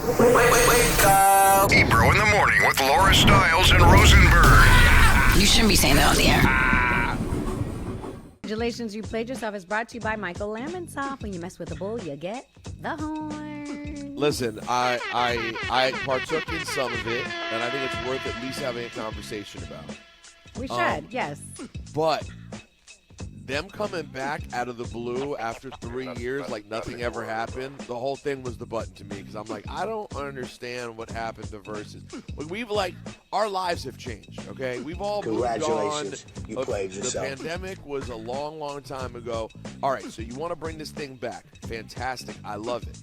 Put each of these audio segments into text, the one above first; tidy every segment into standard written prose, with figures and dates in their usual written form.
Wake up. Ebro in the morning with Laura Stylez and Rosenberg. You shouldn't be saying that on the air. Congratulations, you played yourself is brought to you by Michael Lamonsoff. When you mess with a bull, you get the horn. Listen, I partook in some of it, and I think it's worth at least having a conversation about. We should, yes. But them coming back out of the blue after 3 years like nothing ever happened, the whole thing was the button to me because I'm like, I don't understand what happened to Versus. Our lives have changed, okay? We've all moved on. Congratulations, you played yourself. The pandemic was a long, long time ago. All right, so you want to bring this thing back. Fantastic. I love it.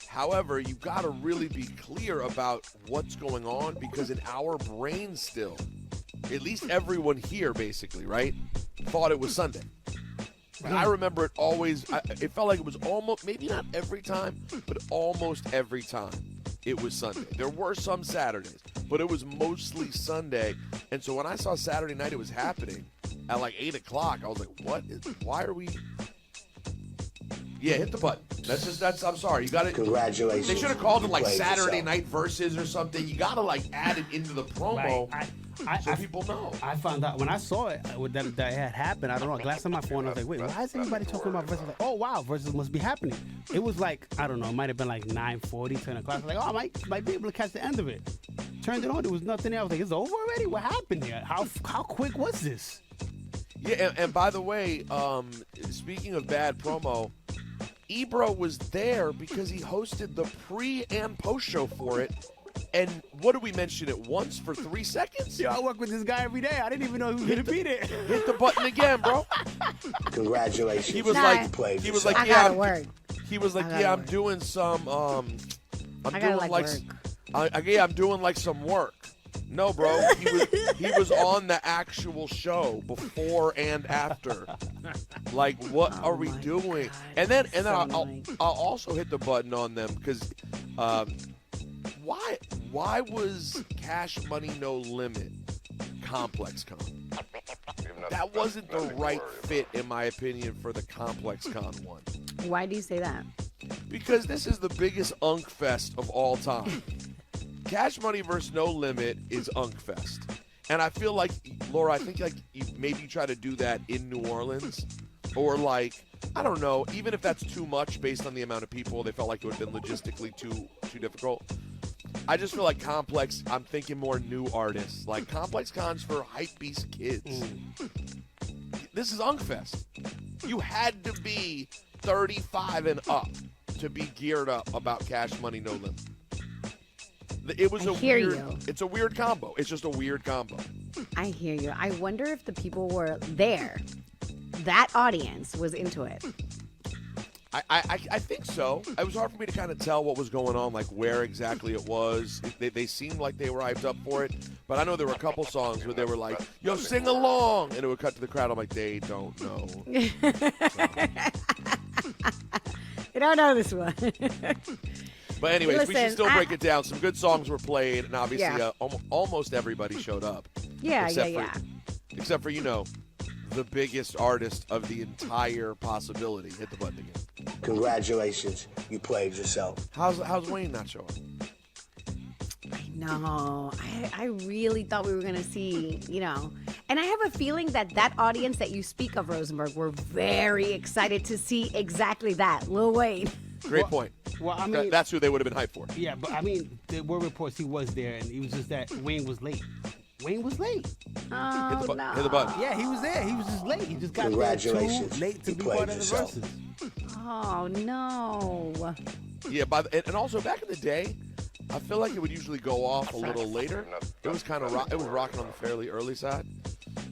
However, you've got to really be clear about what's going on because in our brains still, at least everyone here basically, right, thought it was Sunday. And I remember it always, it felt like it was almost, maybe not every time, but almost every time it was Sunday. There were some Saturdays, but it was mostly Sunday. And so when I saw Saturday night it was happening at like 8 o'clock, I was like, why are we? Yeah, hit the button. I'm sorry. You got it. Congratulations. They should have called it You like played Saturday yourself. Night Versus or something. You got to like add it into the promo so people know. I found out when I saw it that had happened. I don't know. I glanced on my phone. I was like, wait, why is everybody talking about Versus? Like, oh wow, Versus must be happening. It was like, I don't know. It might have been like 9:40, 10 o'clock. I was like, oh, I might be able to catch the end of it. Turned it on. There was nothing there. I was like, it's over already. What happened here? How quick was this? Yeah, and by the way, speaking of bad promo, Ebro was there because he hosted the pre and post show for it. And what did we mention it once for 3 seconds? Yo, I work with this guy every day. I didn't even know he was gonna be there. Hit the button again, bro. Congratulations. He was Nah, like, you played he was yourself. like, I yeah, gotta work. he was like, I gotta yeah, I'm work. doing some, I'm gotta doing work. yeah, I'm doing like some work. No, bro, he was on the actual show before and after. Like, what are we doing? God, And then so I'll annoying. also hit the button on them because why was Cash Money No Limit Complex Con? That wasn't the right fit, in my opinion, for the Complex Con one. Why do you say that? Because this is the biggest Unk Fest of all time. Cash Money versus No Limit is Unk Fest. And I feel like, Laura, I think like maybe you try to do that in New Orleans. Or like, I don't know, even if that's too much based on the amount of people, they felt like it would have been logistically too difficult. I just feel like Complex, I'm thinking more new artists. Like Complex Con's for hype beast kids. This is Unk Fest. You had to be 35 and up to be geared up about Cash Money No Limit. It was It's a weird combo. It's just a weird combo. I hear you. I wonder if the people were there. That audience was into it. I think so. It was hard for me to kind of tell what was going on, like where exactly it was. They seemed like they were hyped up for it, but I know there were a couple songs where they were like, yo, sing along, and it would cut to the crowd. I'm like, they don't know. I don't know this one. But anyways, we should Listen, still break it down. Some good songs were played, and obviously Yeah. almost everybody showed up. Yeah. Except for, the biggest artist of the entire possibility. Hit the button again. Congratulations, you played yourself. How's Wayne not showing? No, I really thought we were going to see, and I have a feeling that audience that you speak of, Rosenberg, were very excited to see exactly that, Lil Wayne. Great point. Well, I mean, That's who they would have been hyped for. yeah, but I mean, there were reports he was there, and it was just that Wayne was late. Wayne was late. Oh, Hit the no. button. Yeah, he was there. He was just late. He just got there too Congratulations. late to You be played part of the yourself. Versus. Oh, no. Yeah, and also back in the day, I feel like it would usually go off a little later. It was kind of it was rocking on the fairly early side.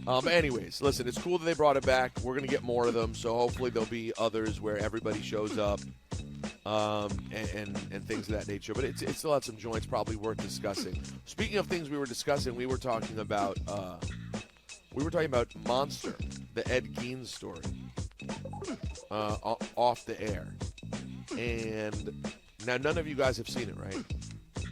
But anyways, listen, it's cool that they brought it back. We're gonna get more of them, so hopefully there'll be others where everybody shows up, and things of that nature. But it still had some joints probably worth discussing. Speaking of things we were discussing, we were talking about Monster, the Ed Gein story, off the air, and now none of you guys have seen it, right?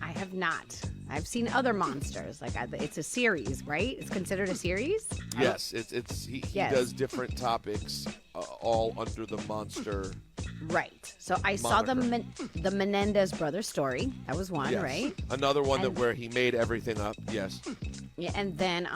I have not. I've seen other monsters. It's a series, right? It's considered a series? Yes, he Yes. does different topics all under the Monster Right. So I saw the Menendez brothers story. That was one, Yes. right? Another one And- where he made everything up. Yes. Yeah, and then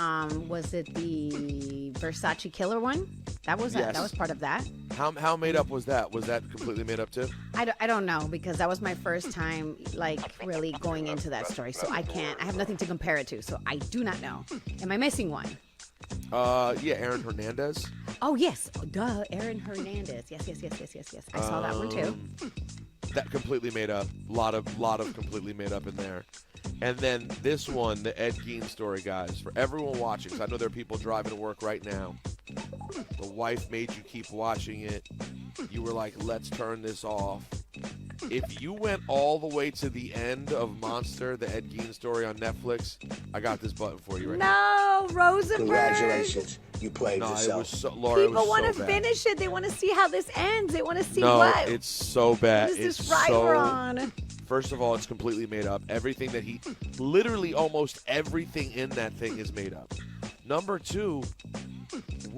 was it the Versace killer one? That was Yes. that was part of that. How made up was that? Was that completely made up too? I don't know because that was my first time like really going into that story. So I have nothing to compare it to. So I do not know. Am I missing one? Yeah, Aaron Hernandez. Oh yes, duh, Aaron Hernandez. Yes. I saw that one too. That completely made up. Lot of completely made up in there. And then this one, the Ed Gein story, guys. For everyone watching, 'cause I know there are people driving to work right now. The wife made you keep watching it. You were like, let's turn this off. If you went all the way to the end of Monster, the Ed Gein story on Netflix, I got this button for you right now. No, Rosenberg. Congratulations. You played No, it yourself. was so, Laura, it People was want so to bad. finish it. They want to see how this ends. They want to see No, what. it's so bad. What is It's this so. on? First of all, it's completely made up. Everything that literally almost everything in that thing is made up. Number two,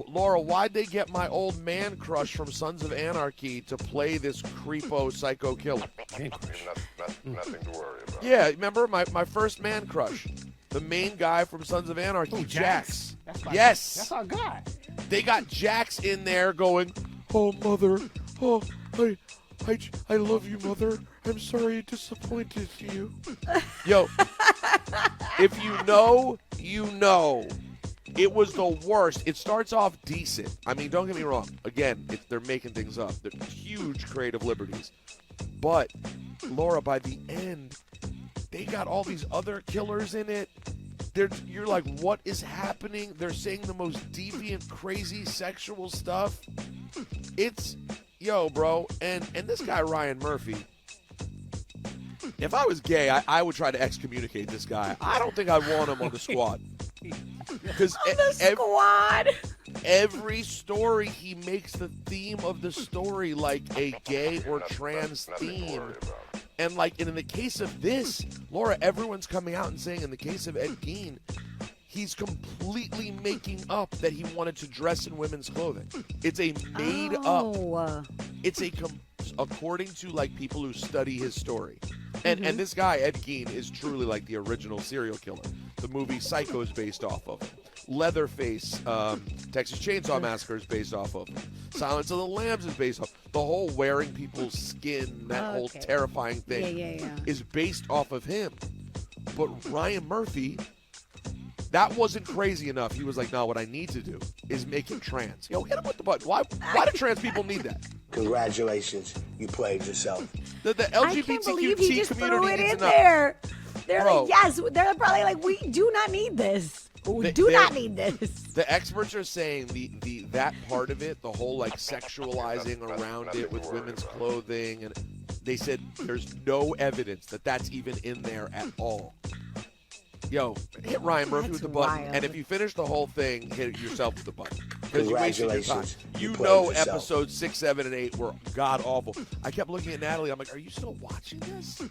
Laura, why'd they get my old man crush from Sons of Anarchy to play this creepo psycho killer? Nothing to worry about. Yeah, remember my first man crush? The main guy from Sons of Anarchy, Oh, Jax. That's Yes. That's our guy. They got Jax in there going, oh, mother, oh, I love you, mother. I'm sorry I disappointed you. Yo, if you know, you know. It was the worst. It starts off decent. I mean, don't get me wrong. Again, they're making things up. They're huge creative liberties. But, Laura, by the end, they got all these other killers in it. You're like, what is happening? They're saying the most deviant, crazy, sexual stuff. It's, yo, bro. And this guy, Ryan Murphy, if I was gay, I would try to excommunicate this guy. I don't think I'd want him on the squad. Because Squad. every story, he makes the theme of the story like a gay or trans theme. And like in the case of this, Laura, everyone's coming out and saying in the case of Ed Gein, he's completely making up that he wanted to dress in women's clothing. It's a made up. It's according to like people who study his story. And this guy, Ed Gein, is truly like the original serial killer. The movie Psycho is based off of him. Leatherface, Texas Chainsaw Massacre is based off of him. Silence of the Lambs is based off. The whole wearing people's skin, that whole terrifying thing, is based off of him. But Ryan Murphy, that wasn't crazy enough. He was like, no, what I need to do is make him trans. Yo, hit him with the button. Why do trans people need that? Congratulations. You played yourself. The I can't believe he LGBTQ just threw community it needs in to know. there. They're Bro. like, yes. They're probably like, we do not need this. We do not need this. The experts are saying that part of it, the whole like sexualizing around it with women's clothing, and they said there's no evidence that that's even in there at all. Yo, hit Ryan Murphy with the button, wild. and if you finish the whole thing, hit yourself with the button. Because you wasted your time. Congratulations. You You played know yourself. episodes 6, 7, and 8 were god awful. I kept looking at Natalie. I'm like, are you still watching this?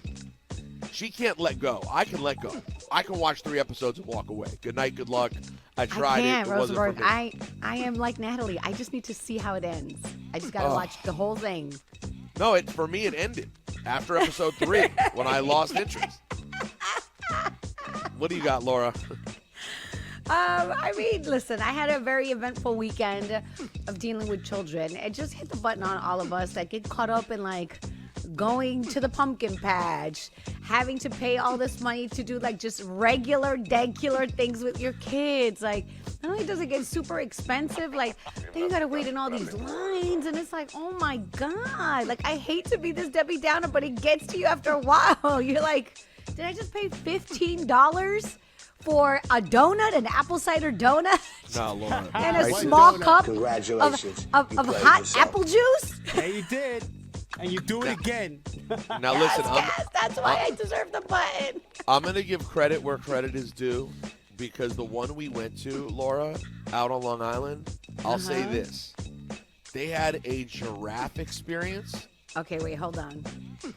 She can't let go. I can let go. I can watch 3 episodes and walk away. Good night, good luck. I tried I can't, it. It wasn't for Rosenberg. me. I am like Natalie. I just need to see how it ends. I just got to watch the whole thing. No, for me, it ended after episode 3 when I lost interest. What do you got, Laura? I mean, listen, I had a very eventful weekend of dealing with children. It just hit the button on all of us that get caught up in like going to the pumpkin patch, having to pay all this money to do like just regular, degular things with your kids. Like, not only does it get super expensive, like then you gotta wait in all these lines, and it's like, oh my God. Like, I hate to be this Debbie Downer, but it gets to you after a while. You're like, did I just pay $15 for a donut, an apple cider donut, No, Laura. and a Prices- small cup Congratulations. of You played hot yourself. apple juice? Yeah, you did. And you do it again. Now listen, Yes, that's why I deserve the button. I'm going to give credit where credit is due, because the one we went to, Laura, out on Long Island, I'll say this. They had a giraffe experience. Okay, wait, hold on.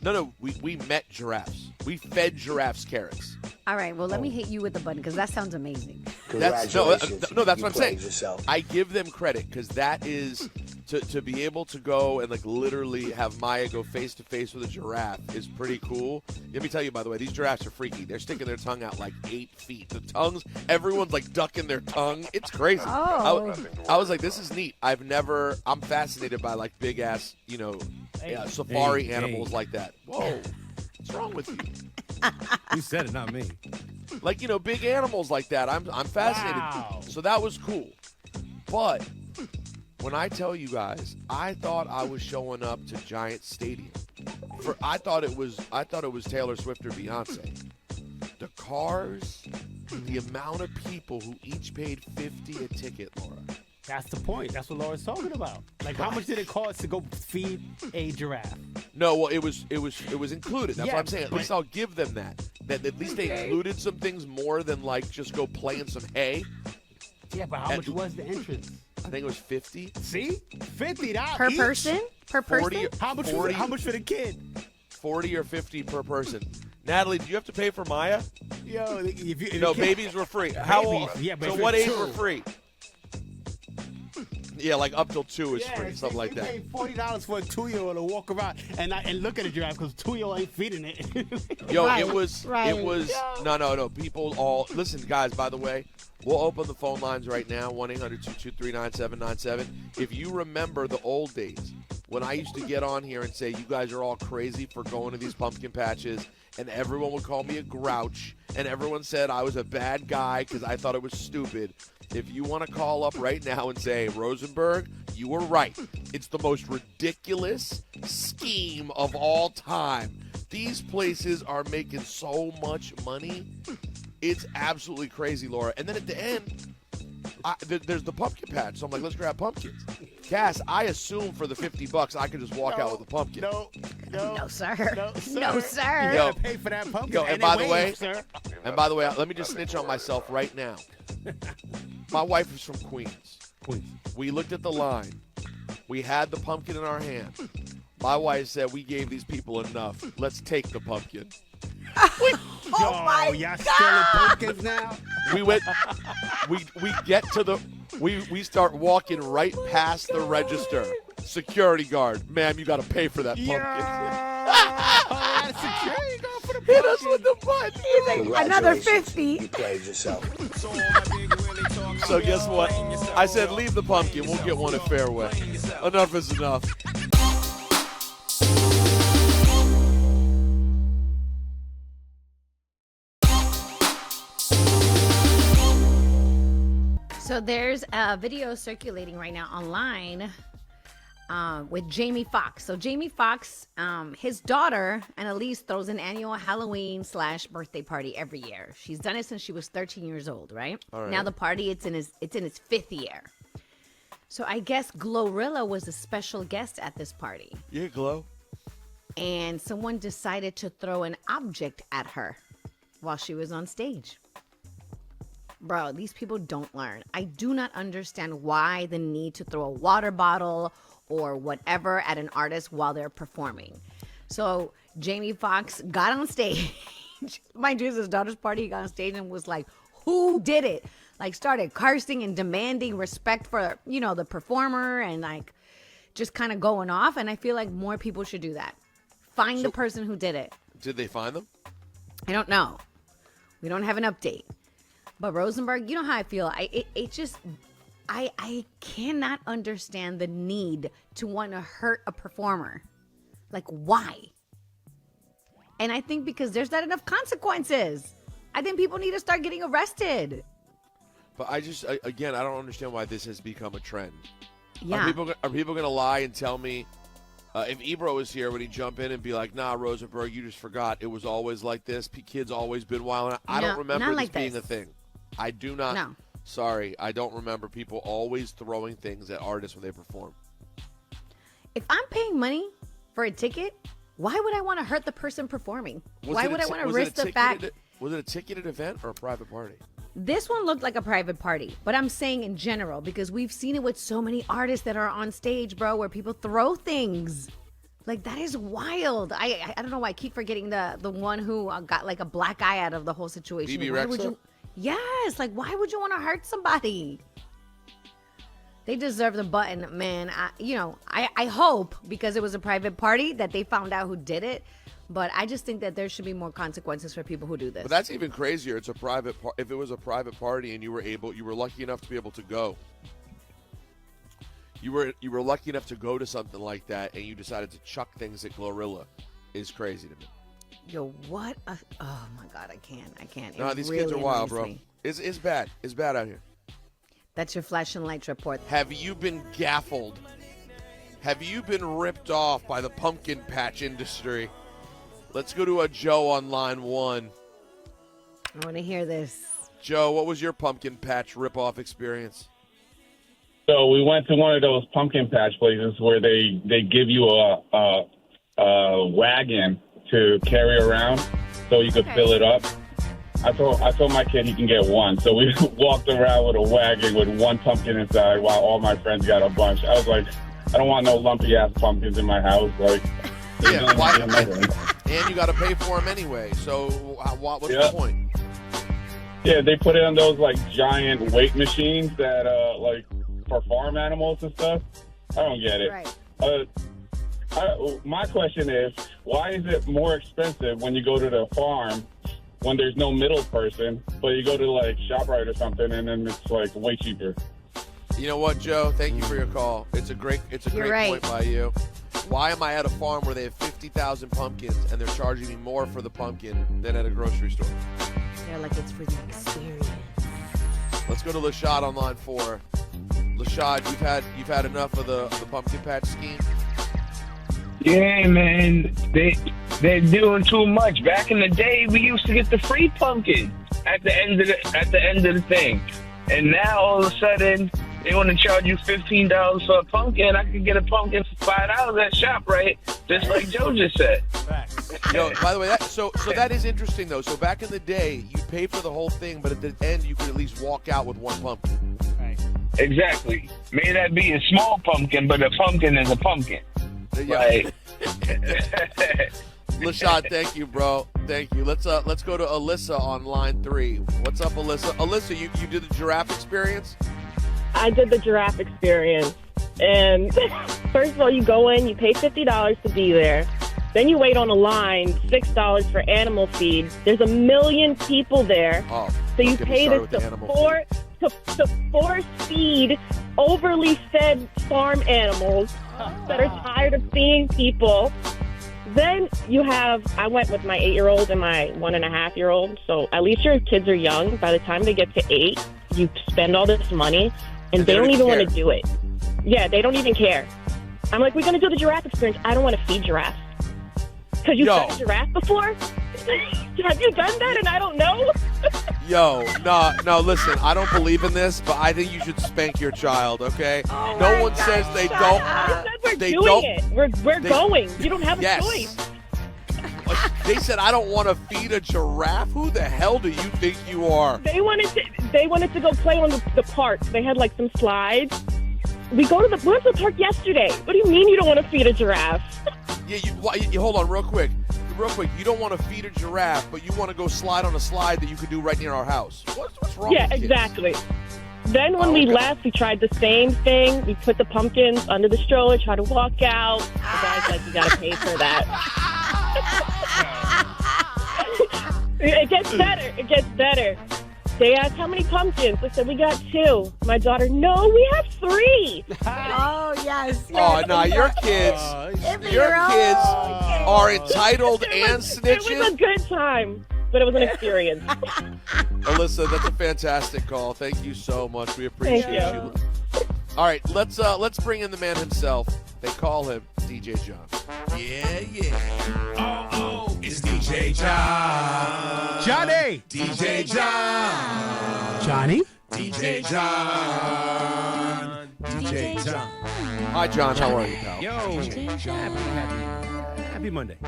No, we met giraffes. We fed giraffes carrots. All right, well, let me hit you with the button because that sounds amazing. That's Congratulations. no, that's You what I'm saying. played yourself. I give them credit because that is to be able to go and like literally have Maya go face to face with a giraffe is pretty cool. Let me tell you, by the way, these giraffes are freaky. They're sticking their tongue out like 8 feet. The tongues, everyone's like ducking their tongue. It's crazy. Oh. I was like, this is neat. I'm fascinated by like big ass, safari animals like that. Whoa, what's wrong with you? You said it, not me. Like, big animals like that. I'm fascinated. Wow. So that was cool. But when I tell you guys, I thought I was showing up to Giant Stadium. I thought it was Taylor Swift or Beyonce. The cars, the amount of people who each paid $50 a ticket, Laura. That's the point. That's what Laura's talking about. Like, how much did it cost to go feed a giraffe? No, well, it was included. That's what I'm saying. At but- least I'll give them that. That at least they included some things more than like just go play in some hay. Yeah, but how much was the entrance? I think it was 50. See? $50 Per each? person? Per 40, person? How much? 40, How much for the kid? 40 or 50 per person. Natalie, do you have to pay for Maya? Yo, if you No, kid- babies were free. How old? Babies, yeah, but so if what you're age two- were free? Yeah, like up till 2 is free, something like they that. paid $40 for a 2-year-old to walk around and look at a giraffe because 2-year-old ain't feeding it. Yo, Right, it was right. no. People all listen, guys. By the way, we'll open the phone lines right now. 1-800-223-9797. If you remember the old days when I used to get on here and say you guys are all crazy for going to these pumpkin patches, and everyone would call me a grouch, and everyone said I was a bad guy because I thought it was stupid. If you want to call up right now and say, Rosenberg, you were right. It's the most ridiculous scheme of all time. These places are making so much money. It's absolutely crazy, Laura. And then at the end, there's the pumpkin patch. So I'm like, let's grab pumpkins. Cass, I assume for the $50 I could just walk out with a pumpkin. No, No, sir. No, sir. No, sir. You gotta pay for that pumpkin. Yo, and by the way, sir. let me just snitch on myself right now. My wife is from Queens. We looked at the line. We had the pumpkin in our hand. My wife said we gave these people enough. Let's take the pumpkin. Yo, y'all stealing pumpkins now? We went. We get to the. We start walking right past the register. Security guard, ma'am, you got to pay for that pumpkin. Oh, security guard for the Hit us pumpkin. with the button. Another Congratulations, 50. You played yourself. So guess what? I said leave the pumpkin. We'll get one at Fairway. Enough is enough. So there's a video circulating right now online with Jamie Foxx. So Jamie Foxx, his daughter, Annalise, throws an annual Halloween/birthday party every year. She's done it since she was 13 years old, right? All right. Now the party, it's in its 5th year. So I guess Glorilla was a special guest at this party. Yeah, Glow. And someone decided to throw an object at her while she was on stage. Bro, these people don't learn. I do not understand why the need to throw a water bottle or whatever at an artist while they're performing. So Jamie Foxx got on stage. Mind you, it's his daughter's party. He got on stage and was like, who did it? Like started cursing and demanding respect for, the performer and like just kind of going off. And I feel like more people should do that. Find the person who did it. Did they find them? I don't know. We don't have an update. But Rosenberg, you know how I feel. I cannot understand the need to want to hurt a performer. Like, why? And I think because there's not enough consequences. I think people need to start getting arrested. But I don't understand why this has become a trend. Yeah. Are people going to lie and tell me, if Ebro was here, would he jump in and be like, nah, Rosenberg, you just forgot. It was always like this. Kids always been wild. I No, don't remember not this like being this. a thing. I do not. No. Sorry, I don't remember people always throwing things at artists when they perform. If I'm paying money for a ticket, why would I want to hurt the person performing? Why would I want to risk the fact? Was it a ticketed event or a private party? This one looked like a private party, but I'm saying in general because we've seen it with so many artists that are on stage, bro, where people throw things. Like, that is wild. I don't know why I keep forgetting the one who got like a black eye out of the whole situation. BB Why would Rexha? you? Yes, like why would you want to hurt somebody? They deserve the button, man. I hope, because it was a private party, that they found out who did it. But I just think that there should be more consequences for people who do this. But that's even crazier. It's a private. If it was a private party and you were lucky enough to be able to go. You were lucky enough to go to something like that, and you decided to chuck things at Glorilla, is crazy to me. Yo, what? Oh my God, I can't. No, these kids are wild, bro. It's bad. It's bad out here. That's your flashing lights report. Have you been gaffled? Have you been ripped off by the pumpkin patch industry? Let's go to a Joe on line 1. I want to hear this. Joe, what was your pumpkin patch rip-off experience? So we went to one of those pumpkin patch places where they give you a wagon to carry around so you could fill it up. I told my kid he can get one. So we walked around with a wagon with one pumpkin inside while all my friends got a bunch. I was like, I don't want no lumpy-ass pumpkins in my house. Like, yeah, and you got to pay for them anyway. So what's the point? Yeah, they put it on those, like, giant weight machines that, like, for farm animals and stuff. I don't get it. Right. My question is, why is it more expensive when you go to the farm when there's no middle person, but you go to, like, ShopRite or something, and then it's, like, way cheaper? You know what, Joe? Thank you for your call. It's a great point by you. Why am I at a farm where they have 50,000 pumpkins and they're charging me more for the pumpkin than at a grocery store? They're like, it's for the experience. Let's go to Lashad on line 4. Lashad, you've had enough of the pumpkin patch scheme? Yeah, man, they're doing too much. Back in the day, we used to get the free pumpkin at the end of the thing, and now all of a sudden they want to charge you $15 for a pumpkin. I could get a pumpkin for $5 at ShopRite, just like Joe just said. Yo, by the way, that is interesting though. So back in the day, you pay for the whole thing, but at the end, you could at least walk out with one pumpkin. Right. Exactly. May that be a small pumpkin, but a pumpkin is a pumpkin. Yeah. Right. Lashad, thank you, bro. Thank you. Let's go to Alyssa on line 3. What's up, Alyssa? Alyssa, you did the giraffe experience? I did the giraffe experience. And first of all, you go in, you pay $50 to be there. Then you wait on a line, $6 for animal feed. There's a million people there. Oh, so you pay to force feed overly fed farm animals that are tired of seeing people. Then I went with my 8-year-old and my 1.5-year-old. So at least your kids are young. By the time they get to 8, you spend all this money and they don't even want to do it. Yeah, they don't even care. I'm like, we're going to do the giraffe experience. I don't want to feed giraffes. Because you've done a giraffe before? Have you done that and I don't know? Yo, no, listen, I don't believe in this, but I think you should spank your child, okay? Oh no one says they don't. They said we're doing it. We're going. You don't have a choice. They said, I don't want to feed a giraffe? Who the hell do you think you are? They wanted to go play on the park. They had like some slides. We went to the park yesterday. What do you mean you don't want to feed a giraffe? Yeah, you hold on real quick. You don't want to feed a giraffe, but you want to go slide on a slide that you could do right near our house. What's wrong with Yeah, exactly. Then when we left, we tried the same thing. We put the pumpkins under the stroller, tried to walk out. The guy's like, you got to pay for that. It gets better. They asked, how many pumpkins? I said, we got 2. My daughter, no, we have 3. Oh, yes. Oh, no, your kids are entitled and snitching. It was a good time, but it was an experience. Alyssa, that's a fantastic call. Thank you so much. We appreciate you. All right, let's bring in the man himself. They call him DJ John. Yeah. Oh, it's DJ John. Johnny. DJ John. Johnny. DJ John. DJ John. Hi, John. How are you, pal? Yo, happy Monday.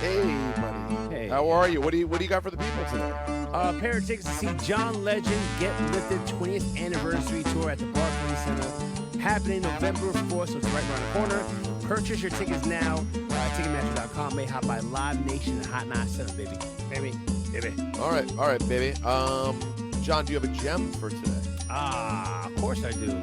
Hey, buddy. Hey. How are you? What do you got for the people today? A pair of tickets to see John Legend Get Lifted 20th Anniversary Tour at the Barclays Center, happening November 4th, so it's right around the corner. Purchase your tickets now. Ticketmaster.com. May hop by Live Nation and Hot 97, baby. All right, baby. John, do you have a gem for today? Of course I do.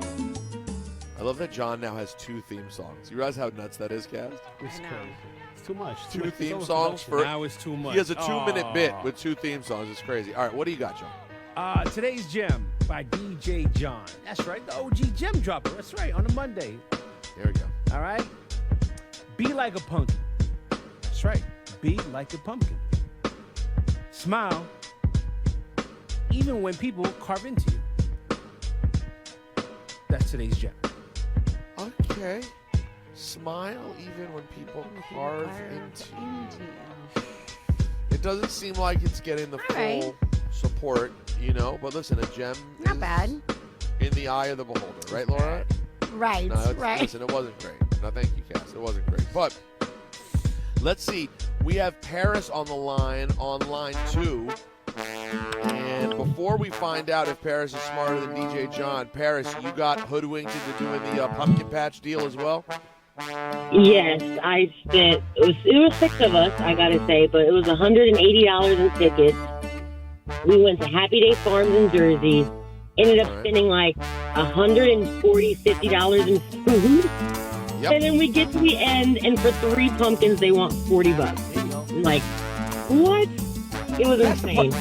I love that John now has 2 theme songs. You realize how nuts that is, Cass? It's I know. crazy. It's too much. 2 theme songs for. Now it's too much. He has a 2-minute bit Oh. with 2 theme songs. It's crazy. All right, what do you got, John? Today's gem by DJ John. That's right, the OG gem dropper. That's right, on a Monday. There we go. All right? Be like a pumpkin. That's right, be like a pumpkin. Smile, even when people carve into you. That's today's gem. Okay. Smile even when people carve into you. It doesn't seem like it's getting the All full right. support, you know. But listen, a gem Not is bad. in the eye of the beholder, right, Laura? Right, No, right. Listen, it wasn't great. No, thank you, Cass. It wasn't great. But let's see. We have Paris on line 2. And before we find out if Paris is smarter than DJ John, Paris, you got hoodwinked into doing the pumpkin patch deal as well? Yes, I spent. It was 6 of us, I gotta say, but it was $180 in tickets. We went to Happy Day Farms in Jersey. Ended up All right. spending like $150 in food. Yep. And then we get to the end, and for 3 pumpkins, they want $40. I'm like, what? It was That's the insane.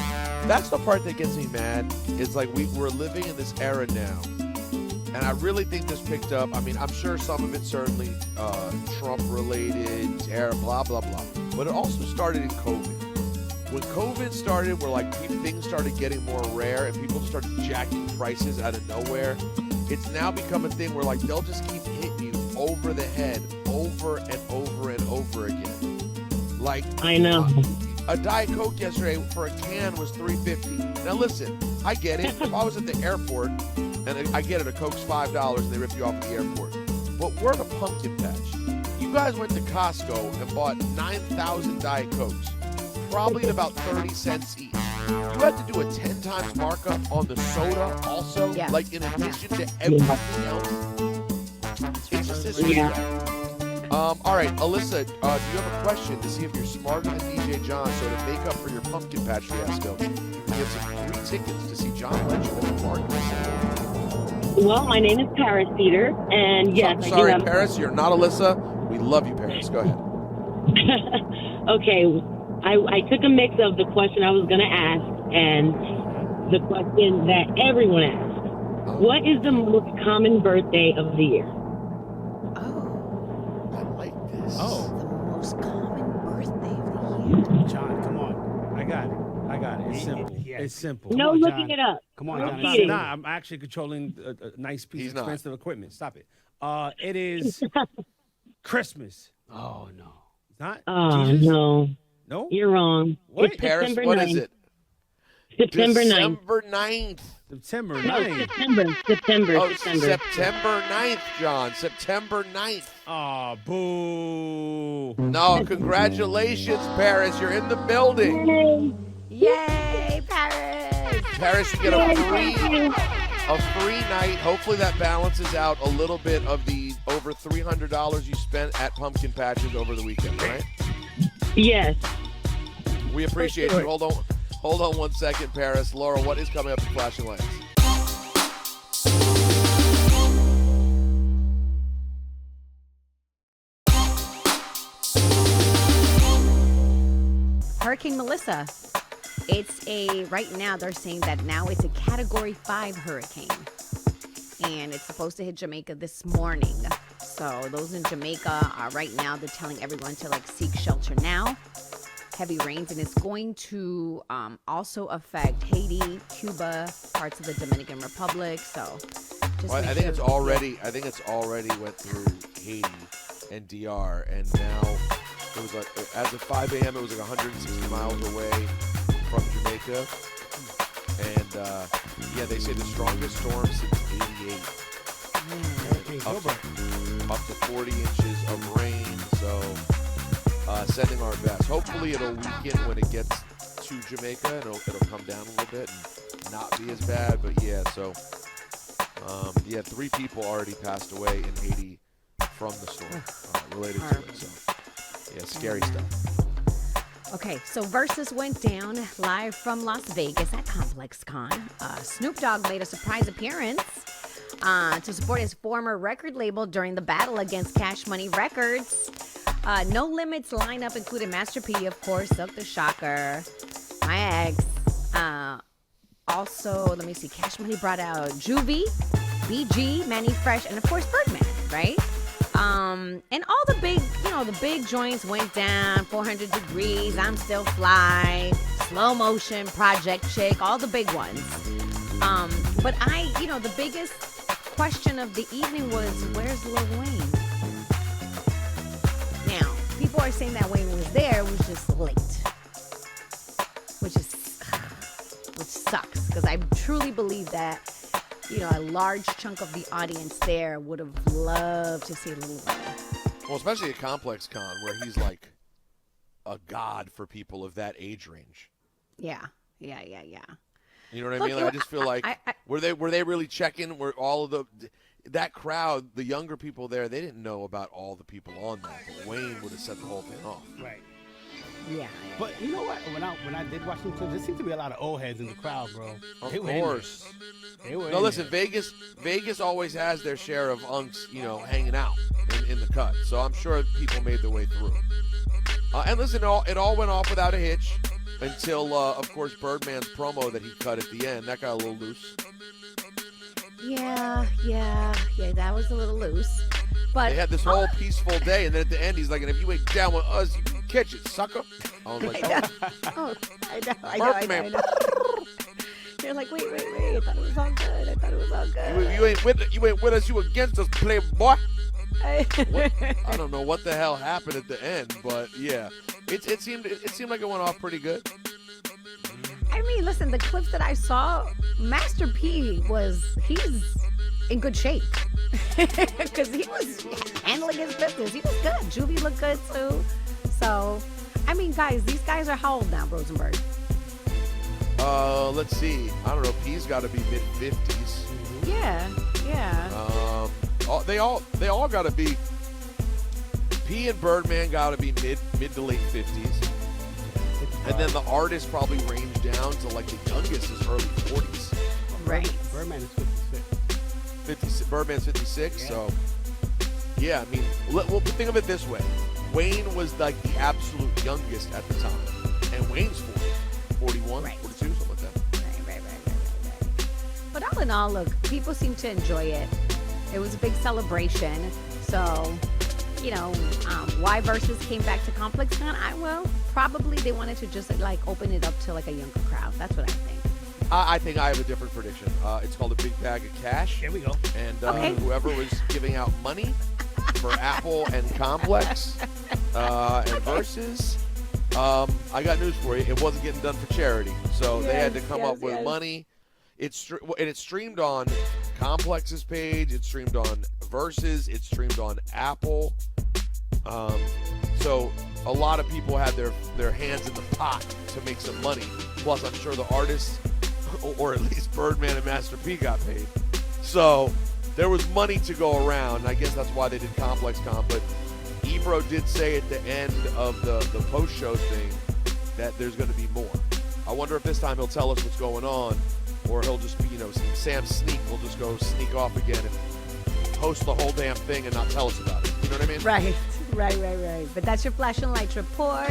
That's the part that gets me mad. It's like we're living in this era now. And I really think this picked up. I mean, I'm sure some of it certainly Trump-related, terror, blah, blah, blah. But it also started in COVID. When COVID started, where like things started getting more rare and people started jacking prices out of nowhere, it's now become a thing where like they'll just keep hitting you over the head over and over and over again. Like I know. a Diet Coke yesterday for a can was $3.50. Now listen, I get it. If I was at the airport and I get it, a Coke's $5 and they rip you off at the airport. But we're at a pumpkin patch. You guys went to Costco and bought 9,000 Diet Cokes, probably at about 30 cents each. You had to do a 10 times markup on the soda also, Yeah. like in addition to everything else. It's just this Yeah. all right, Alyssa, do you have a question to see if you're smarter than DJ John? So to make up for your pumpkin patch fiasco, you can get some free tickets to see John Legend at the Barclays Center. Well, my name is Paris Peter, and yes, I do Sorry, have. Paris, you're not Alyssa. We love you, Paris. Go ahead. Okay, I took a mix of the question I was going to ask and the question that everyone asks. What is the most common birthday of the year? Oh, I like this. the most common birthday of the year. John, come on. I got it. It's simple. Yeah. It's simple. No on, looking John. it up. Come on, No John. I'm cheating. not. I'm actually controlling a nice piece He's of not. expensive equipment. Stop it. It is Christmas. Oh, no. It's not? Oh, Jesus? no. No? You're wrong. What? It's Paris, September what 9th. is it? September 9th. December 9th. September No, 9th. September. Oh, September. September 9th, John. September 9th. Oh, boo. No, congratulations, Paris. You're in the building. Yay, Paris! Paris, you get a free night. Hopefully that balances out a little bit of the over $300 you spent at pumpkin patches over the weekend, right? Yes. We appreciate you. Hold on 1 second, Paris. Laura, what is coming up in Flashing Lights? Hurricane Melissa. Right now they're saying that now it's a Category 5 hurricane. And it's supposed to hit Jamaica this morning. So those in Jamaica are right now, they're telling everyone to seek shelter now. Heavy rains, and it's going to also affect Haiti, Cuba, parts of the Dominican Republic. So just Well, make I think sure- it's already went through Haiti and DR, and now it was like as of 5 a.m. it was like 160 miles away from Jamaica, and they say the strongest storm since '88. Up to 40 inches of rain, so sending our best. Hopefully it'll weaken when it gets to Jamaica, and it'll come down a little bit and not be as bad, but yeah, so 3 people already passed away in Haiti from the storm related to it, so yeah, scary stuff. Okay, so Versus went down live from Las Vegas at Complex Con. Snoop Dogg made a surprise appearance. to support his former record label during the battle against Cash Money Records. No Limit's lineup included Master P, of course, Silk the Shocker, my ex. Also, let me see, Cash Money brought out Juvie, BG, Manny Fresh, and of course Birdman, right? And all the big, the big joints went down. 400 Degrees, I'm Still Fly, Slow Motion, Project Chick, all the big ones. But the biggest question of the evening was, where's Lil Wayne? Now, people are saying that Wayne was there, was just late, which sucks, because I truly believe that, a large chunk of the audience there would have loved to see Lil Wayne. Well, especially at Complex Con, where he's like a god for people of that age range. Yeah. You know what I Look, mean? Like, I just feel like were they really checking? Were all of that crowd, the younger people there, they didn't know about all the people on that. But Wayne would have set the whole thing off. Right. Yeah. But you know what? When I did watch them clips, there seemed to be a lot of old heads in the crowd, bro. Of course. No, listen, Vegas always has their share of unks, hanging out in the cut. So I'm sure people made their way through. And listen, it all went off without a hitch until, of course, Birdman's promo that he cut at the end. That got a little loose. Yeah, that was a little loose. But they had this whole peaceful day, and then at the end, he's like, and if you ain't down with us, you can catch it, sucker. I was like, I know. They're like, wait. I thought it was all good. You ain't with us, you against us, playboy. I don't know what the hell happened at the end, but yeah, it seemed like it went off pretty good. I mean, listen, the clips that I saw, Master P he's in good shape because he was handling his business. He was good. Juvie looked good too. So, I mean, guys, these guys are how old now, Rosenberg? Let's see. I don't know. P's got to be mid-50s. Yeah. They all got to be. P and Birdman got to be mid to late 50s. And then the artists probably range down to like the youngest is early 40s. Right. Birdman is 56. Birdman's 56, yeah. So yeah, I mean, well, think of it this way. Wayne was like the absolute youngest at the time. And Wayne's 41, right. 42, something like that. Right. But all in all, look, people seem to enjoy it. It was a big celebration. So, why Versus came back to Complex Con? Probably they wanted to just like open it up to like a younger crowd. That's what I think. I think I have a different prediction. It's called a big bag of cash. Here we go. And whoever was giving out money for Apple and Complex and Versus, I got news for you. It wasn't getting done for charity, so they had to come up with money. It's streamed on Complex's page. It's streamed on Versus. It's streamed on Apple. So a lot of people had their hands in the pot to make some money. Plus, I'm sure the artists, or at least Birdman and Master P, got paid. So there was money to go around. And I guess that's why they did Complex Con. But Ebro did say at the end of the post-show thing that there's going to be more. I wonder if this time he'll tell us what's going on, or he'll just be, Sam Sneak will just go sneak off again and host the whole damn thing and not tell us about it. You know what I mean? Right. But that's your Flash and Lights report.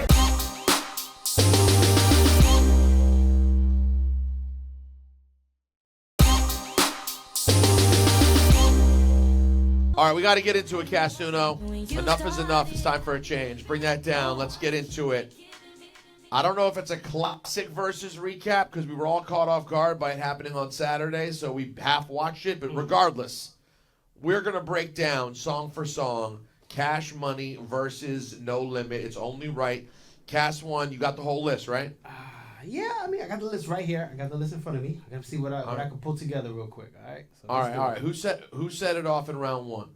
All right, we got to get into it, Casuno. Enough is enough. It's time for a change. Bring that down. Let's get into it. I don't know if it's a classic versus recap because we were all caught off guard by it happening on Saturday, so we half watched it. But regardless, we're going to break down song for song Cash Money versus No Limit. It's only right. Cass One, you got the whole list, right? Yeah, I mean, I got the list right here. I got the list in front of me. I got to see what I can pull together real quick. All right. So all right. Who set it off in round one?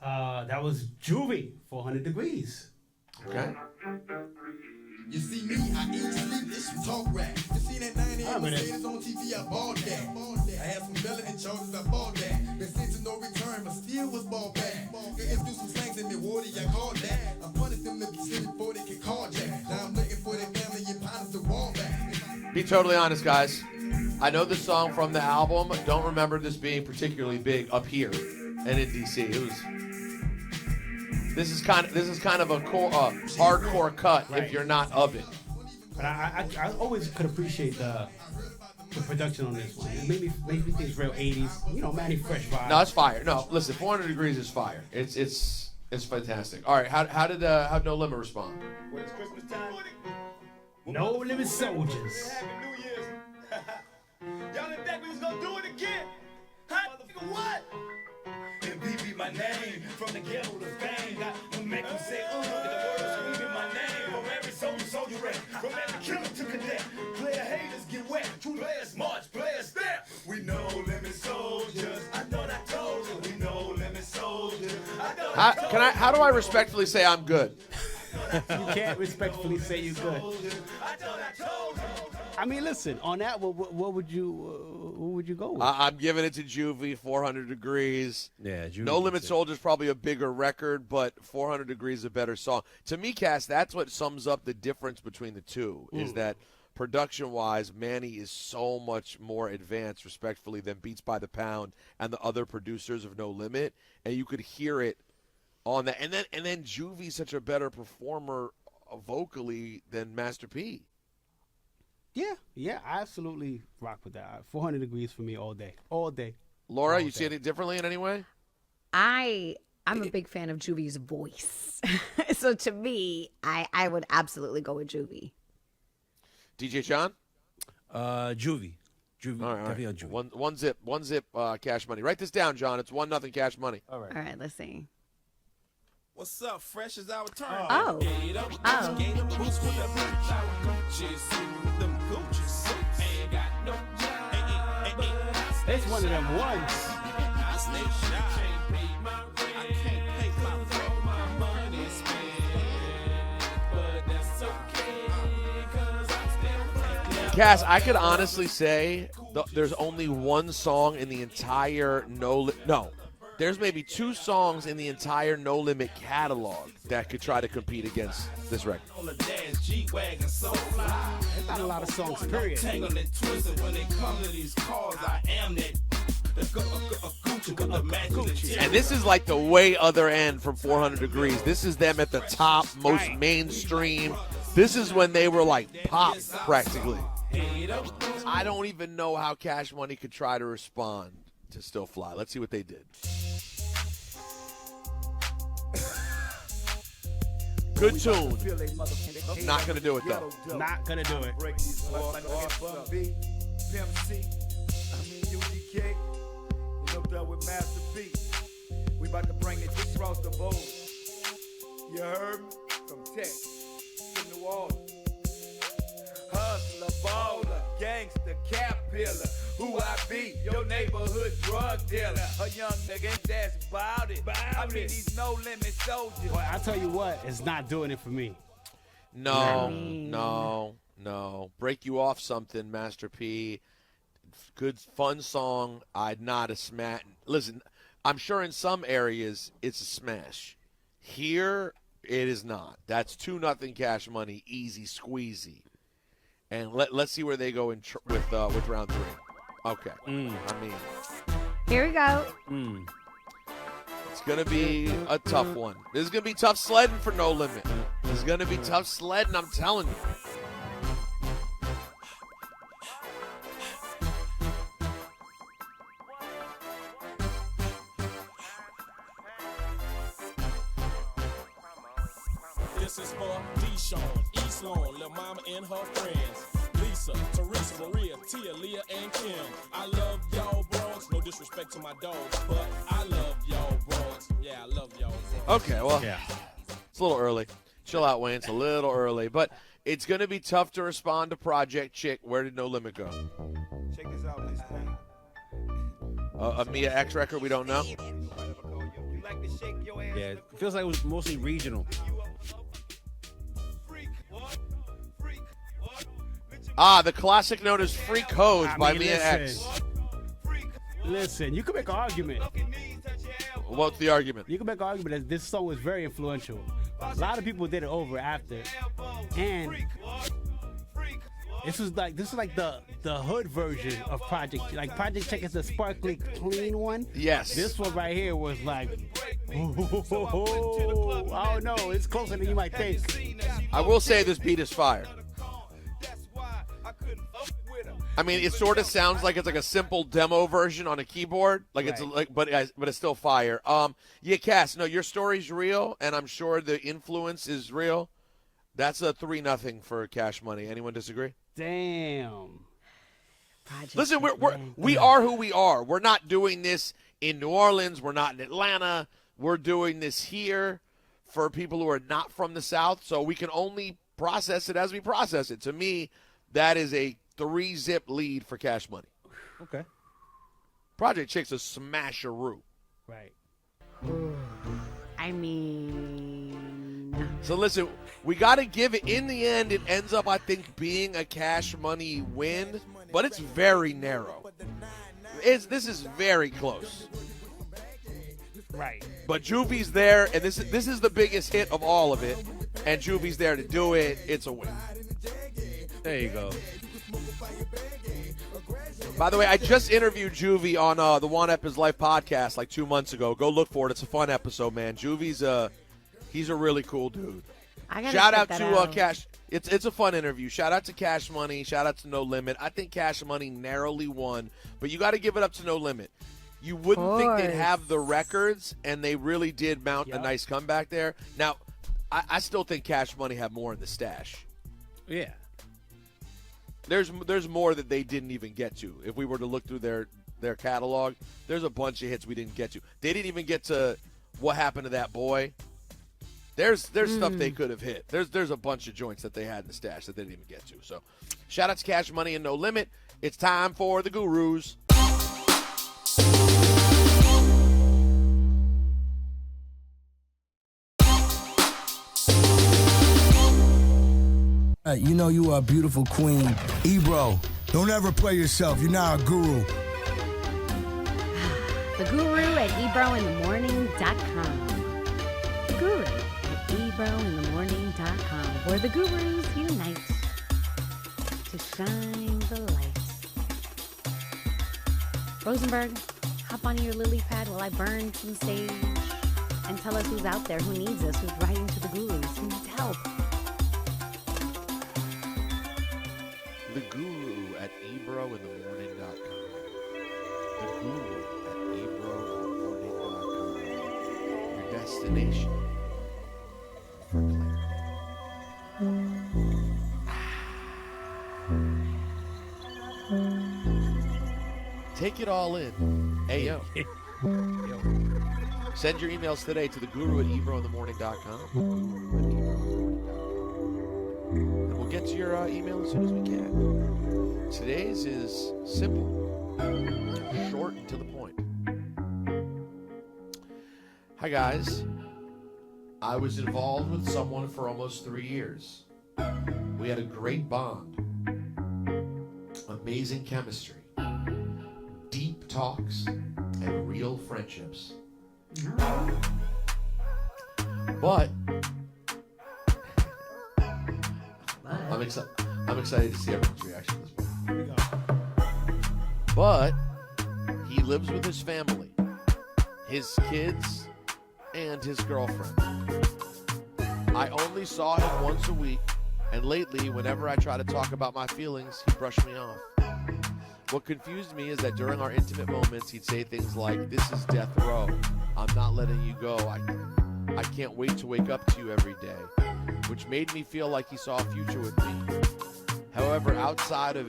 That was Juvie, 400 Degrees. Okay. You see me, I eat, sleep, this some talk rap. You see that 98 Mercedes on TV, I balled that. I had some melon and charges, I balled that. Been sent to no return, but still was ball back. Niggas do some slangs in me, water, I called that. I punished them to be silly before they can call jack. Now I'm looking for their family and partners to wall back. Be totally honest, guys. I know the song from the album. Don't remember this being particularly big up here and in DC. It was. This is kind of a hardcore cut if you're not of it. But I always could appreciate the production on this one. It made me think it's real 80s. You know, Manny Fresh vibe. No, it's fire. No, listen, 400 Degrees is fire. It's fantastic. All right, how did No Limit respond? When it's Christmas time. No Limit Soldiers. Happy New Year's. Y'all didn't think we was gonna do it again? Huh? Motherfucker, what? MVP be my name. From the ghetto to fame. Got to make them say, in the words screaming my name. From every soldier ran. From every killer to cadet. Player haters get wet. True players march, players step. We no limit soldiers. I thought I told you. We no limit soldiers. How do I respectfully say I'm good? You can't respectfully say you're good. I mean, listen. On that, what would you go with? I'm giving it to Juvie. 400 Degrees. Yeah, Juvie. No Limit Soldier's probably a bigger record, but 400 Degrees is a better song. To me, Cass, that's what sums up the difference between the two. Is that production-wise, Manny is so much more advanced, respectfully, than Beats by the Pound and the other producers of No Limit, and you could hear it on that. And then Juvie's such a better performer vocally than Master P. Yeah, I absolutely rock with that. 400 Degrees for me all day. All day. Laura, all you day. see it differently in any way? I'm a big fan of Juvie's voice. So to me, I would absolutely go with Juvie. DJ John? Juvie. All right. Definitely on Juvie. One zip Cash Money. Write this down, John. It's 1-0 Cash Money. All right. All right, let's see. What's up? Fresh is our turn. Oh. It's one of them ones. Cass, I could honestly say there's only one song in the entire there's maybe two songs in the entire No Limit catalog that could try to compete against this record. There's not a lot of songs, period. And this is like the way other end from 400 Degrees. This is them at the top, most mainstream. This is when they were like pop, practically. I don't even know how Cash Money could try to respond to Still Fly. Let's see what they did. Good tune. Not going to do it, though. Not going to do it. With Master P. We about to bring it across the board. You heard me? From Texas to New Orleans. Hustler, baller, gangster, cap pillar. Who I be? Your neighborhood drug dealer. A young nigga that's bout it. I mean these no limit soldiers. Well, I tell you what, it's not doing it for me. No. Break You Off Something, Master P. Good, fun song. I'd not a smash. Listen, I'm sure in some areas it's a smash. Here, it is not. That's 2-0 Cash Money, easy squeezy. And let's see where they go with round 3. Okay. I mean, Here we go. it's going to be a tough one. This is going to be tough sledding for No Limit. This is going to be tough sledding, I'm telling you. This is for Deshawn, East Lawn, Lil Mama and her friends. Lisa, Teresa, Maria, Tia, Leah, and Kim. I love y'all bros. No disrespect to my dogs, but I love y'all bros. Yeah, I love y'all. Okay, well, it's a little early. Chill out, Wayne. It's a little early. But it's going to be tough to respond to Project Chick. Where did No Limit go? Check this out, this thing. A Mia X record we don't know? Yeah, it feels like it was mostly regional. The classic known as Freak Hose by Mia X. Listen, you can make an argument. What's the argument? You can make an argument that this song was very influential. A lot of people did it over after. And This is like the hood version of Project. Like Project Check is the sparkly clean one. Yes. This one right here was like, oh no, it's closer than you might think. I will say this beat is fire. I mean, it sort of sounds like it's like a simple demo version on a keyboard, like it's like, but it's still fire. Yeah, Cass, no, your story's real, and I'm sure the influence is real. That's a 3-0 for Cash Money. Anyone disagree? Damn. Listen, we are who we are. We're not doing this in New Orleans. We're not in Atlanta. We're doing this here for people who are not from the South, so we can only process it as we process it. To me, that is a 3-zip lead for Cash Money. Okay. Project Chick's a smasheroo. Right. I mean, So listen, we got to give it. In the end, it ends up, I think, being a Cash Money win, but it's very narrow. This is very close. Right. But Juvie's there, and this is the biggest hit of all of it, and Juvie's there to do it. It's a win. There you go. By the way, I just interviewed Juvie on the One Up His Life podcast like 2 months ago. Go look for it. It's a fun episode, man. Juvie's he's a really cool dude. Shout out to Cash. It's a fun interview. Shout out to Cash Money. Shout out to No Limit. I think Cash Money narrowly won, but you got to give it up to No Limit. You wouldn't think they'd have the records, and they really did mount a nice comeback there. Now, I still think Cash Money have more in the stash. Yeah. There's more that they didn't even get to. If we were to look through their catalog, there's a bunch of hits we didn't get to. They didn't even get to What Happened to That Boy. There's stuff they could have hit. There's a bunch of joints that they had in the stash that they didn't even get to. So, shout out to Cash Money and No Limit. It's time for the Gurus. You know you are a beautiful queen. Ebro, don't ever play yourself. You're not a guru. The Guru at ebrointhemorning.com. The Guru at ebrointhemorning.com, where the gurus unite to shine the light. Rosenberg, hop on your lily pad while I burn some sage and tell us who's out there, who needs us, who's writing to the gurus, who needs help. The Guru at ebrointhemorning.com. The Guru at ebrointhemorning.com. Your destination for clarity. Take it all in. Hey, yo. Send your emails today to the Guru at ebrointhemorning.com. And we'll get to your email as soon as we can. Today's is simple, short, and to the point. Hi, guys. I was involved with someone for almost 3 years. We had a great bond, amazing chemistry, deep talks, and real friendships. But I'm excited to see everyone's reaction to this one. Here we go. But he lives with his family, his kids, and his girlfriend. I only saw him once a week, and lately, whenever I try to talk about my feelings, he brushed me off. What confused me is that during our intimate moments, he'd say things like, "This is death row. I'm not letting you go. I can't wait to wake up to you every day," which made me feel like he saw a future with me. However, outside of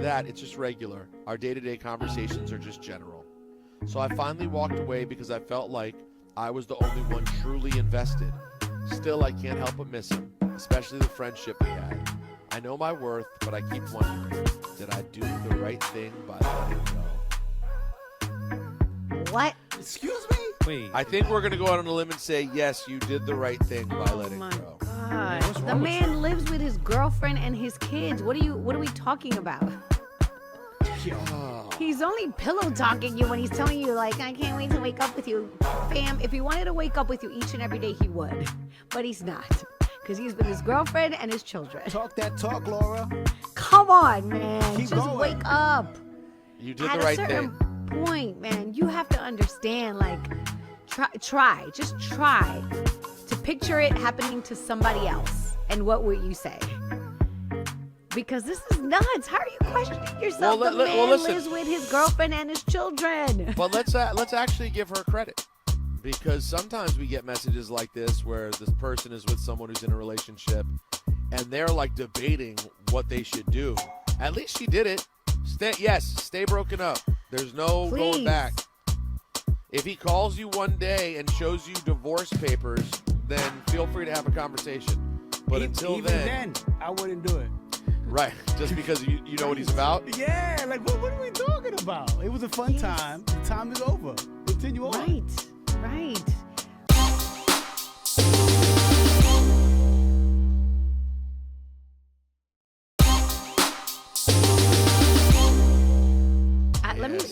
that, it's just regular. Our day-to-day conversations are just general. So I finally walked away because I felt like I was the only one truly invested. Still, I can't help but miss him, especially the friendship we had. I know my worth, but I keep wondering, did I do the right thing by letting go? What? Excuse me? Wait. I think we're going to go out on a limb and say, yes, you did the right thing by letting go. God, the man lives with his girlfriend and his kids. What are we talking about? Oh. He's only pillow talking you when he's telling you, like, I can't wait to wake up with you. Fam, if he wanted to wake up with you each and every day, he would. But he's not. because he's with his girlfriend and his children. Talk that talk, Laura. Come on, man. Keep Just going. wake up. You did At the right a certain thing. point, man, you have to understand, like, just try to picture it happening to somebody else. And what would you say? Because this is nuts. How are you questioning yourself? Well, the man listen. lives with his girlfriend and his children. But let's actually give her credit, because sometimes we get messages like this where this person is with someone who's in a relationship and they're like debating what they should do. At least she did it. Stay broken up. There's no going back. If he calls you one day and shows you divorce papers, then feel free to have a conversation. But until even then, I wouldn't do it. Right, just because you know what he's about? Yeah, like what are we talking about? It was a fun time. The time is over. Continue on. Right.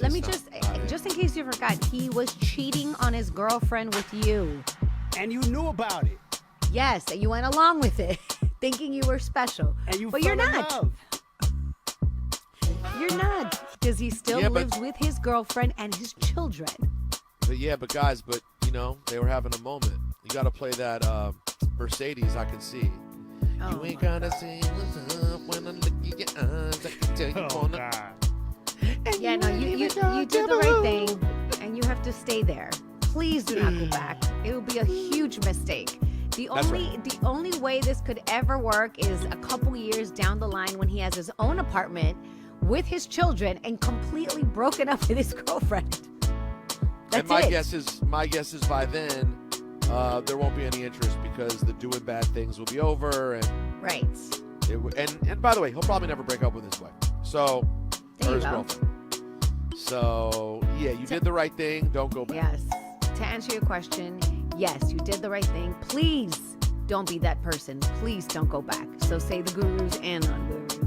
Let me just in case you forgot, he was cheating on his girlfriend with you. And you knew about it. Yes, and you went along with it, thinking you were special. And you but fell you're in not. love. You're not, because he still lives with his girlfriend and his children. But guys, they were having a moment. You got to play that Mercedes, I Can See. You ain't gonna see what's up when I look at your eyes. I can tell you wanna. Yeah, no, you did the right thing, and you have to stay there. Please do not go back. It will be a huge mistake. The only way this could ever work is a couple years down the line when he has his own apartment with his children and completely broken up with his girlfriend. That's And my it. guess is by then there won't be any interest because the doing bad things will be over, and right. And by the way, he'll probably never break up with his wife. So There or you his go. girlfriend. So yeah, you did the right thing. Don't go back. Yes. To answer your question, yes, you did the right thing. Please don't be that person. Please don't go back. So say the gurus and non-gurus.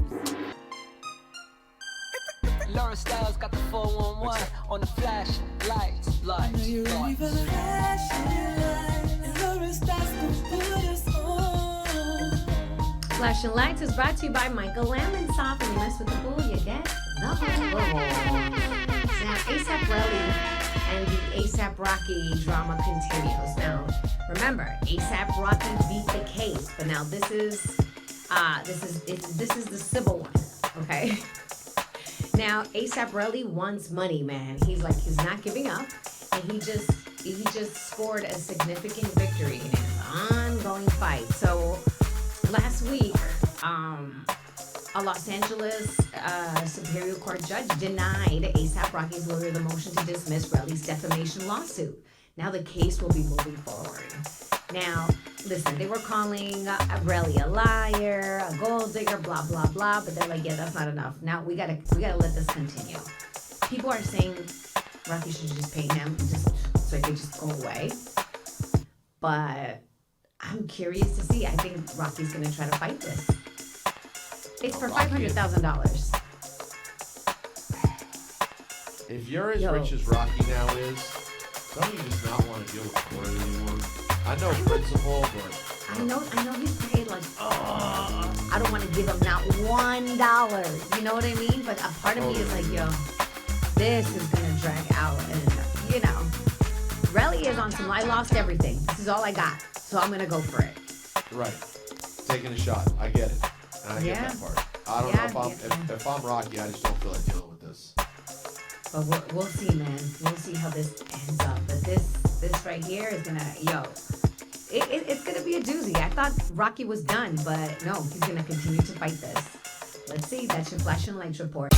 Laura Stylez got the 411 on the flash lights. You ready for the flashing light? And Laura Stylez gon' put us on. Flashing Lights is brought to you by Michael Lamonsoff. When you mess with the bull, you get the bull. Now, ASAP Rocky and the ASAP Rocky drama continues. Now, remember, ASAP Rocky beat the case, but now this is the civil one, okay? Now, ASAP Rocky wants money, man. He's not giving up, and he just scored a significant victory in his ongoing fight. So last week, a Los Angeles Superior Court judge denied A$AP Rocky's lawyer the motion to dismiss Relly's defamation lawsuit. Now the case will be moving forward. Now, listen, they were calling Relly a liar, a gold digger, blah, blah, blah, but they're like, yeah, that's not enough. Now we gotta let this continue. People are saying Rocky should just pay him just so it could just go away. But I'm curious to see. I think Rocky's gonna try to fight this. It's for $500,000. If you're as rich as Rocky now is, don't you just not want to deal with court anymore? I know principle, but I know he's paid like, I don't want to give him not $1. You know what I mean? But a part of me is like, yo, this is gonna drag out, and you know, Relly is on some. I lost everything. This is all I got, so I'm gonna go for it. right, taking a shot. I get it. And I get that part. I don't know if I'm Rocky, I just don't feel like dealing with this. But we'll see, man. We'll see how this ends up. But this right here is gonna, it's gonna be a doozy. I thought Rocky was done, but no, he's gonna continue to fight this. Let's see. That's your Flashing Lights report.